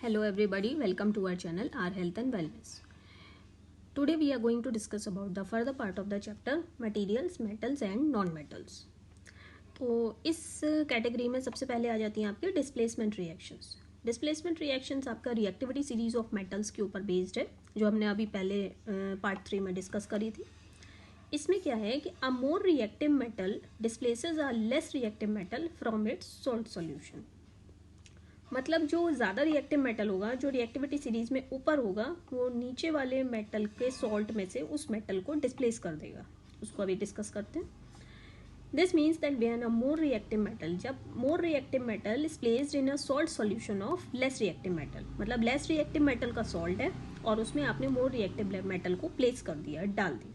Hello everybody, welcome to our channel Our Health and Wellness. Today we are going to discuss about the further part of the chapter Materials, Metals and Non-Metals. तो इस category में सबसे पहले आ जाती हैं आपके displacement reactions. Displacement reactions आपका reactivity series of metals के ऊपर बेस्ड है, जो हमने अभी पहले पार्ट 3 में डिस्कस करी थी. इसमें क्या है कि a more reactive metal displaces a less reactive metal from its salt solution. मतलब जो ज़्यादा रिएक्टिव मेटल होगा, जो रिएक्टिविटी सीरीज में ऊपर होगा, वो नीचे वाले मेटल के सॉल्ट में से उस मेटल को डिस्प्लेस कर देगा. उसको अभी डिस्कस करते हैं. This means that when a more reactive metal, जब more reactive metal is placed in a salt solution of less reactive metal, मतलब लेस रिएक्टिव मेटल का सॉल्ट है और उसमें आपने मोर रिएक्टिव मेटल को प्लेस कर दिया, डाल दी.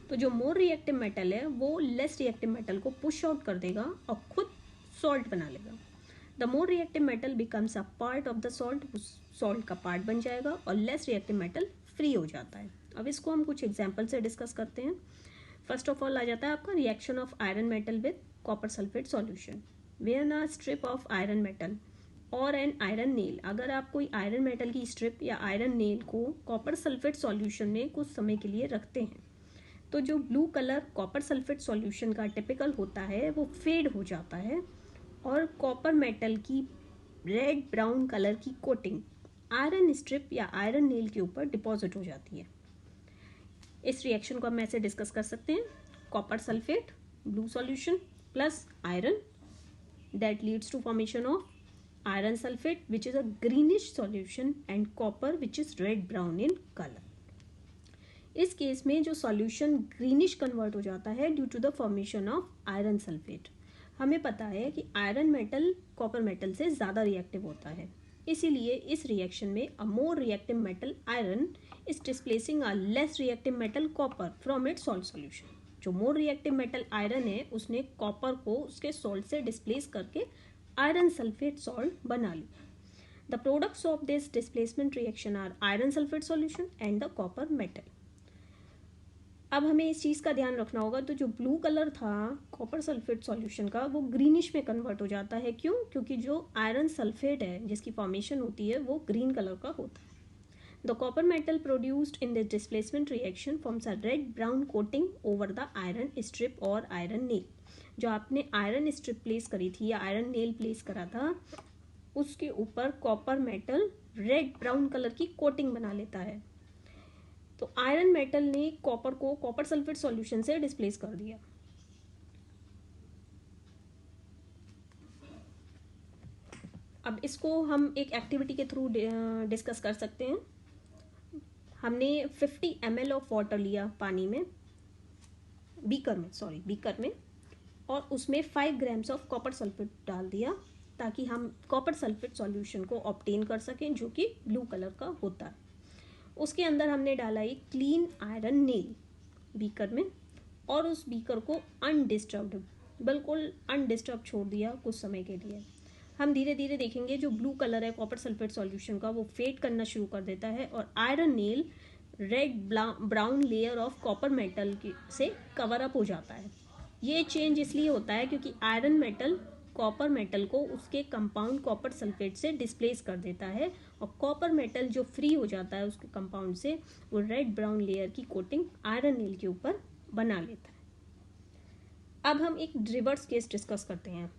तो जो मोर रिएक्टिव मेटल है वो लेस रिएक्टिव मेटल को पुश आउट कर देगा और खुद सॉल्ट बना लेगा. The more reactive metal becomes a part of the salt, salt का पार्ट बन जाएगा और लेस रिएक्टिव मेटल फ्री हो जाता है. अब इसको हम कुछ एग्जाम्पल से डिस्कस करते हैं. फर्स्ट ऑफ ऑल आ जाता है आपका reaction of iron metal with copper sulphate solution. When a strip of iron metal और एन आयरन नेल, अगर आप कोई आयरन मेटल की स्ट्रिप या आयरन नेल को कॉपर सल्फेट सॉल्यूशन में कुछ समय के लिए रखते हैं, तो जो blue colour copper sulphate solution का टिपिकल होता है वो फेड हो जाता है और कॉपर मेटल की रेड ब्राउन कलर की कोटिंग आयरन स्ट्रिप या आयरन नेल के ऊपर डिपॉजिट हो जाती है. इस रिएक्शन को हम ऐसे डिस्कस कर सकते हैं. Copper sulphate blue solution plus iron, that leads to formation of iron sulphate which is a greenish solution and copper which is red brown in colour. इस केस में जो सॉल्यूशन ग्रीनिश कन्वर्ट हो जाता है due to the formation of iron sulphate. हमें पता है कि आयरन मेटल कॉपर मेटल से ज़्यादा रिएक्टिव होता है, इसीलिए इस रिएक्शन में a more reactive metal iron is displacing a less reactive metal copper from its salt solution. जो मोर रिएक्टिव मेटल आयरन है उसने कॉपर को उसके सॉल्ट से डिस्प्लेस करके आयरन सल्फेट सॉल्ट बना लिया. The products of this displacement reaction are iron sulphate solution and the copper metal. अब हमें इस चीज़ का ध्यान रखना होगा, तो जो ब्लू कलर था कॉपर सल्फेट सॉल्यूशन का वो ग्रीनिश में कन्वर्ट हो जाता है. क्यों? क्योंकि जो आयरन सल्फेट है जिसकी फॉर्मेशन होती है वो ग्रीन कलर का होता है. The copper metal produced in this displacement reaction forms a red brown coating over the iron strip और आयरन नेल. जो आपने आयरन स्ट्रिप प्लेस करी थी या आयरन नेल प्लेस करा था उसके ऊपर copper metal red brown colour की कोटिंग बना लेता है. तो आयरन मेटल ने कॉपर को कॉपर सल्फेट सॉल्यूशन से डिस्प्लेस कर दिया. अब इसको हम एक एक्टिविटी के थ्रू डिस्कस कर सकते हैं. हमने 50 ml ऑफ वाटर लिया पानी में, बीकर में और उसमें 5 ग्राम्स ऑफ कॉपर सल्फेट डाल दिया ताकि हम कॉपर सल्फेट सॉल्यूशन को ऑब्टेन कर सकें जो कि ब्लू कलर का होता है. उसके अंदर हमने डाला एक क्लीन आयरन नेल बीकर में और उस बीकर को अनडिस्टर्ब्ड, बिल्कुल अनडिस्टर्ब छोड़ दिया कुछ समय के लिए. हम धीरे धीरे देखेंगे जो ब्लू कलर है कॉपर सल्फेट सॉल्यूशन का वो फेड करना शुरू कर देता है और iron nail red brown layer of copper metal से कवर अप हो जाता है. ये चेंज इसलिए होता है क्योंकि आयरन मेटल कॉपर मेटल को उसके कंपाउंड कॉपर सल्फेट से डिस्प्लेस कर देता है और कॉपर मेटल जो फ्री हो जाता है उसके कंपाउंड से वो रेड ब्राउन लेयर की कोटिंग आयरन नेल के ऊपर बना लेता है. अब हम एक रिवर्स केस डिस्कस करते हैं.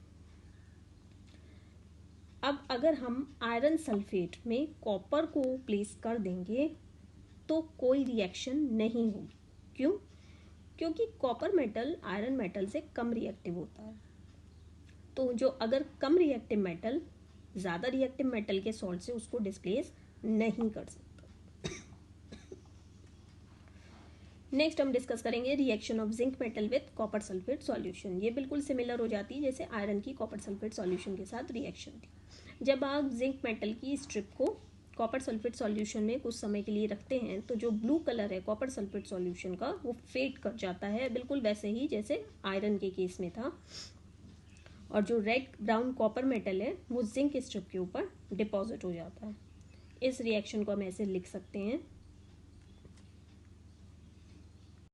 अब अगर हम आयरन सल्फेट में कॉपर को प्लेस कर देंगे तो कोई रिएक्शन नहीं होगी. क्यों? क्योंकि कॉपर मेटल आयरन मेटल से कम रिएक्टिव होता है. तो जो अगर कम रिएक्टिव मेटल ज़्यादा रिएक्टिव मेटल के सॉल्ट से उसको डिस्प्लेस नहीं कर सकता. नेक्स्ट हम डिस्कस करेंगे reaction of zinc metal with copper sulphate solution. ये बिल्कुल सिमिलर हो जाती है जैसे आयरन की कॉपर सल्फेट सॉल्यूशन के साथ रिएक्शन थी. जब आप जिंक मेटल की स्ट्रिप को कॉपर सल्फेट सॉल्यूशन में कुछ समय के लिए रखते हैं तो जो ब्लू कलर है कॉपर सल्फेट सॉल्यूशन का वो फेड कर जाता है, बिल्कुल वैसे ही जैसे आयरन के केस में था. और जो रेड ब्राउन कॉपर मेटल है वो जिंक स्ट्रिप के ऊपर डिपॉजिट हो जाता है. इस रिएक्शन को हम ऐसे लिख सकते हैं